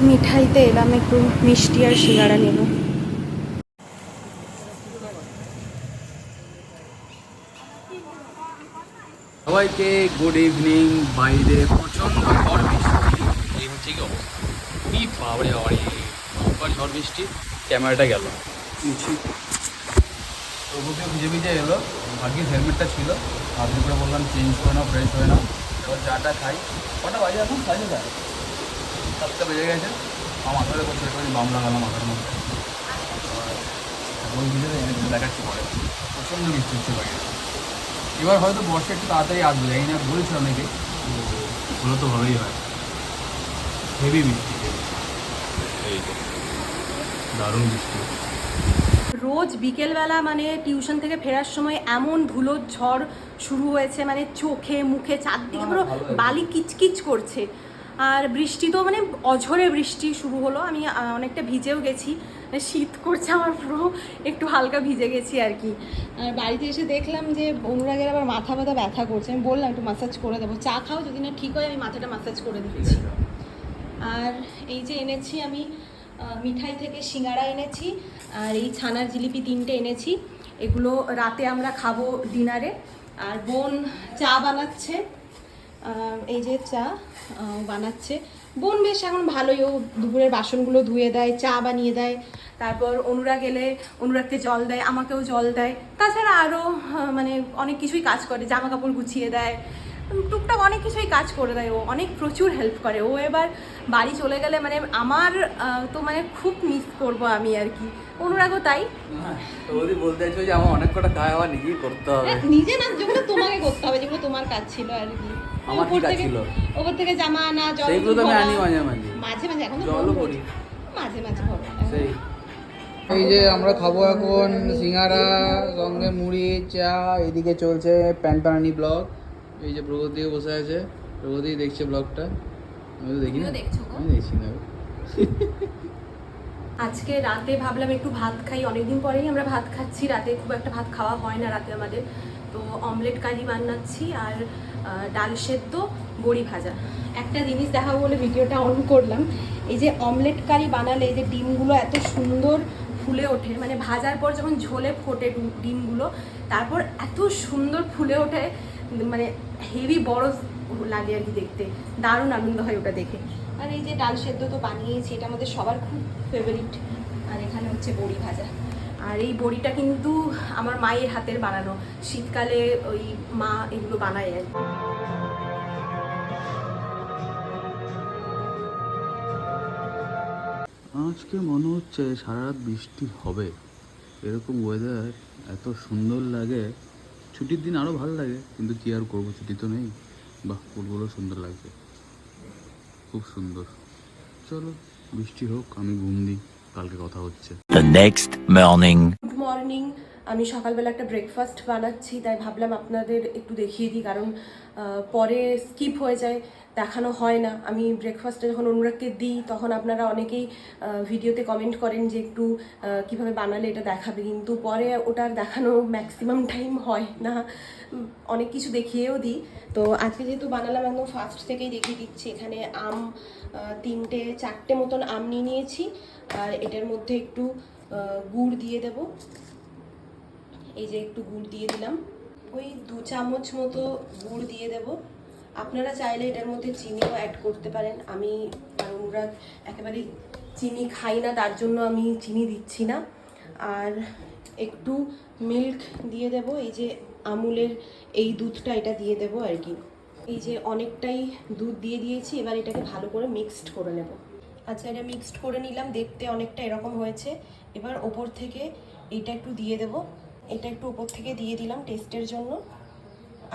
মিঠাইতে এলাম, একটু মিষ্টি আর সিঙ্গাড়া নেব। সবাইকে গুড ইভিনিং। বাইরে প্রচণ্ড ঝড় বৃষ্টি, এই হচ্ছে কি অবস্থা। কি বাবারে বাবারে, আবার ঝড় বৃষ্টি। ক্যামেরাটা গেল তবুকে ভিজে ভিজে এলো। ভাগ্যিস হেলমেটটা ছিল, আপনি করে বললাম চেঞ্জ করে নাও, ফ্রেশ হয়ে নাও। এবার চাটা খাই। কটা বাজে এখন? 7:30, 7টা বেজে গেছে। আমার মাথাটা করছে একটু বাম লাগালাম মাথার মধ্যে। এখন ভিজে দেখাচ্ছি পরে। প্রচণ্ড বৃষ্টি হচ্ছে বাইরে। এবার হয়তো বর্ষা একটু তাড়াতাড়ি আসবে, জানি না, বলছে অনেকে। হলো তো ভালোই হয়। হেভি বৃষ্টি, এই তো দারুণ বৃষ্টি। রোজ বিকেলবেলা মানে টিউশন থেকে ফেরার সময় এমন ধুলোর ঝড় শুরু হয়েছে, মানে চোখে মুখে চারদিকে পুরো বালি কিচকিচ করছে। আর বৃষ্টি তো মানে অঝরে বৃষ্টি শুরু হলো। আমি অনেকটা ভিজেও গেছি, শীত করছে আমার, পুরো একটু হালকা ভিজে গেছি আর কি। আর বাড়িতে এসে দেখলাম যে অনুরাগের আবার মাথা ব্যথা করছে। আমি বললাম একটু ম্যাসাজ করে দেবো, চা খাও, যদি না ঠিক হয় আমি মাথাটা ম্যাসাজ করে দিচ্ছি। আর এই যে এনেছি আমি মিঠাই থেকে সিঙ্গাড়া এনেছি, আর এই ছানার জিলিপি 3টে এনেছি। এগুলো রাতে আমরা খাবো ডিনারে। আর বোন চা বানাচ্ছে, এই যে চা বানাচ্ছে বোন। বেশ এখন ভালোই, ও দুপুরের বাসনগুলো ধুয়ে দেয়, চা বানিয়ে দেয়। তারপর অনুরাগ এলে অনুরাগকে জল দেয়, আমাকেও জল দেয়। তাছাড়া আরও মানে অনেক কিছুই কাজ করে, জামা কাপড় গুছিয়ে দেয়, টুকটাক অনেক কিছুই কাজ করে দেয়। ও অনেক প্রচুর হেল্প করে। ও এবার বাড়ি চলে গেলে মানে আমার তো মানে খুব মিস করবো আমি আর কি। অনুরাগও তাই। যদি বলতে চাইছো যে আমার অনেক কটা কাজ আমার নিজেই করতে হবে। নিজে না, যেগুলো তোমাকে করতে হবে, যেগুলো তোমার কাজ ছিল আর কি। আমার কি কাজ ছিল? ওপর থেকে জামা আনা, জল সেইগুলো তো আমি আনি মাঝে মাঝে মাঝে মাঝে, এখন তো জলও করি মাঝে মাঝে ভরো। সেই। এই যে আমরা খাবো এখন সিঙ্গারা, সঙ্গে মুড়ি, চা। এদিকে চলছে প্যান্টানি ব্লগ। এই যে প্রগতি বসে আছে, প্রগতি দেখছে ব্লগটা। আমি তো দেখি না, আমি দেখছি না। আজকে রাতে ভাবলাম একটু ভাত খাই, অনেকদিন পরেই আমরা ভাত খাচ্ছি। রাতে খুব একটা ভাত খাওয়া হয় না রাতে আমাদের। তো অমলেট কারি বানাচ্ছি আর ডাল সেদ্ধ, বড়ি ভাজা। একটা জিনিস দেখাবো বলে ভিডিওটা অন করলাম। এই যে অমলেট কারি বানালে এই যে ডিমগুলো এত সুন্দর ফুলে ওঠে, মানে ভাজার পর যখন ঝোলে ফোটে ডিমগুলো, তারপর এত সুন্দর ফুলে ওঠে, মানে হেভি বড় লাগে আর কি দেখতে। দারুণ আনন্দ হয় ওটা দেখে। আর এই যে ডাল সেদ্ধ তো বানিয়েছি, এটা আমাদের সবার খুব ফেভারিট। আর এখানে হচ্ছে বড়ি ভাজা। আর এই বড়িটা কিন্তু আমার মায়ের হাতের বানানো, শীতকালে ওই মা এগুলো বানায় আর কি। আজকে মনে হচ্ছে সারা রাত বৃষ্টি হবে, এরকম ওয়েদার এত সুন্দর লাগে। ছুটির দিন আরও ভালো লাগে, কিন্তু কি আর করবো, ছুটি তো নেই। বাহ, ফুলগুলো সুন্দর লাগছে, খুব সুন্দর। চলো বৃষ্টি হোক, আমি ঘুম দিই, কালকে কথা হচ্ছে। The next morning. Good morning. আমি সকালবেলা একটা ব্রেকফাস্ট বানাচ্ছি, তাই ভাবলাম আপনাদের একটু দেখিয়ে দিই, কারণ পরে স্কিপ হয়ে যায়, দেখানো হয় না। আমি ব্রেকফাস্টে যখন অনুরাগকে দিই তখন আপনারা অনেকেই ভিডিওতে কমেন্ট করেন যে একটু কিভাবে বানালে এটা দেখাবে, কিন্তু পরে ওটার দেখানো ম্যাক্সিমাম টাইম হয় না। অনেক কিছু দেখিয়েও দিই। তো আজকে যেহেতু বানালাম, একদম ফার্স্ট থেকেই দেখিয়ে দিচ্ছি। এখানে আম 4টে মতন আম নিয়ে নিয়েছি, আর এটার মধ্যে একটু গুড় দিয়ে দেব। এই যে একটু গুড় দিয়ে দিলাম, ওই 2 চামচ মতো গুড় দিয়ে দেব। আপনারা চাইলে এটার মধ্যে চিনিও অ্যাড করতে পারেন। আমি আর অনুরাগ একেবারেই চিনি খাই না, তার জন্য আমি চিনি দিচ্ছি না। আর একটু মিল্ক দিয়ে দেব, এই যে আমুলের এই দুধটা, এটা দিয়ে দেব আর কি। এই যে অনেকটাই দুধ দিয়ে দিয়েছি, এবার এটাকে ভালো করে মিক্সড করে নেব। আচ্ছা, এটা মিক্সড করে নিলাম, দেখতে অনেকটা এরকম হয়েছে। এবার ওপর থেকে এটা একটু দিয়ে দেব, এটা একটু ওপর থেকে দিয়ে দিলাম টেস্টের জন্য।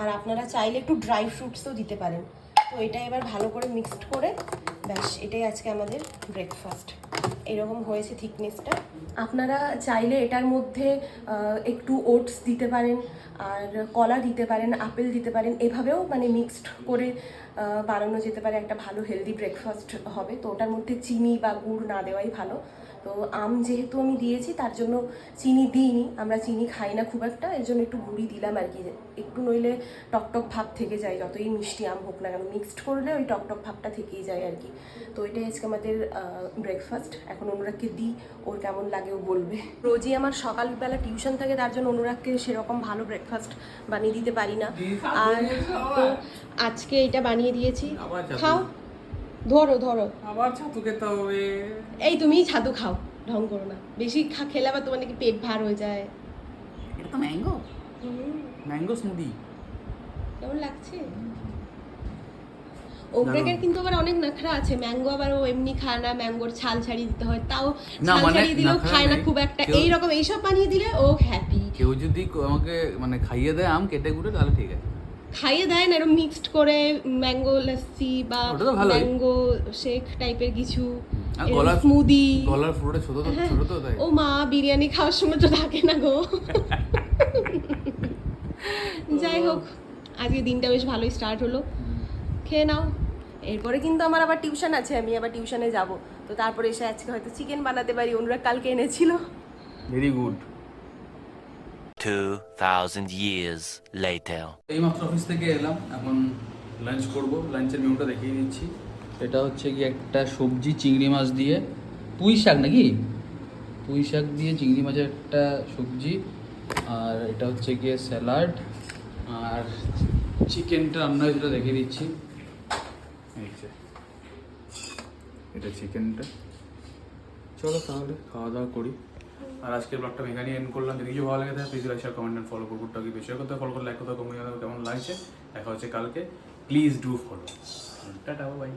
আর আপনারা চাইলে একটু ড্রাই ফ্রুটসও দিতে পারেন। তো এটা এবার ভালো করে মিক্সড করে, ব্যাস এটাই আজকে আমাদের ব্রেকফাস্ট। এরকম হয়েছে থিকনেসটা। আপনারা চাইলে এটার মধ্যে একটু ওটস দিতে পারেন, আর কলা দিতে পারেন, আপেল দিতে পারেন, এভাবেও মানে মিক্সড করে বানানো যেতে পারে একটা ভালো হেলদি ব্রেকফাস্ট হবে। তো ওটার মধ্যে চিনি বা গুড় না দেওয়াই ভালো। তো আম যেহেতু আমি দিয়েছি তার জন্য চিনি দিইনি, আমরা চিনি খাই না খুব একটা, এর জন্য একটু গুড়ি দিলাম আর কি, একটু নইলে টকটক ভাব থেকে যায়, যতই মিষ্টি আম হোক না কেন মিক্সড করলে ওই টকটক ভাবটা থেকেই যায় আর কি। তো এটাই আজকে আমাদের ব্রেকফাস্ট। এখন অনুরাগকে দিই, ওর কেমন লাগে ও বলবে। রোজই আমার সকালবেলা টিউশন থাকে, তার জন্য অনুরাগকে সেরকম ভালো ব্রেকফাস্ট বানিয়ে দিতে পারি না। আর তো আজকে এটা বানিয়ে দিয়েছি, খাও, ধরো ধরো, আবার ছাতু খেতে হবে। এই তুমি ছাতু খাও, ঢং করো না, বেশি খেলে আবার তোমার নাকি পেট ভার হয়ে যায়। এটা তো ম্যাঙ্গো, ম্যাঙ্গো স্মুদি। কেমন লাগছে? ওমরেকের কিন্তু আবার অনেক নখরা আছে, ম্যাঙ্গো আবার ও এমনি খায় না, ম্যাঙ্গোর ছাল ছাড়িয়ে দিতে হয়, তাও না, ছাল মানে ছাড়িয়ে দিলেও নখরা খায় না নেই। খুব একটা। কেউ- এইরকম এইসব বানিয়ে দিলে ও হ্যাপি। কেউ যদি আমাকে মানে খাইয়ে দেয় আম কেটে কুটে তাহলে ঠিক আছে। খাইয়ে দেয় না, এরকম মিক্সড করে ম্যাঙ্গো লস্যি বা ওটা তো ভালোই। ম্যাঙ্গো শেক টাইপের কিছু, আর গলার স্মুদি। গলার ফ্লোরে ছোট তো ছোট তো তাই। ও মা, বিরিয়ানি খাওয়ার সময় তো থাকে না গো। যাই হোক, আজকে দিনটা বেশ ভালোই স্টার্ট হলো, খেয়ে নাও। এরপরে কিন্তু আমার আবার টিউশন আছে, আমি আবার টিউশনে যাব। তো তারপরে এসে আজকে হয়তো চিকেন বানাতে পারি, অনুরাগ কালকে এনেছিল। Very good. 2,000 years later. এই মাত্র অফিস থেকে এলাম, এখন লাঞ্চ করব। লাঞ্চের মেনুটা দেখিয়ে দিচ্ছি। এটা হচ্ছে কি একটা সবজি চিংড়ি মাছ দিয়ে, পুঁই শাক নাকি, পুঁই শাক দিয়ে চিংড়ি মাছের একটা সবজি, আর এটা হচ্ছে গিয়ে স্যালাড, আর চিকেনটা রান্না হয়েছে সেটা দেখিয়ে দিচ্ছি। এই যে এটা চিকেনটা। চলো তাহলে খাওয়া দাওয়া করি। আর আজকের ব্লগটা আমি এখানেই এন্ড করলাম। যদি কিছু ভালো লাগে তাহলে please like share comment follow করবো। কি বেশি কথা ফলো করলে লাইক কথা কমে যাবে, কেমন লাগছে দেখা হচ্ছে কালকে। Please do follow. Tata bye.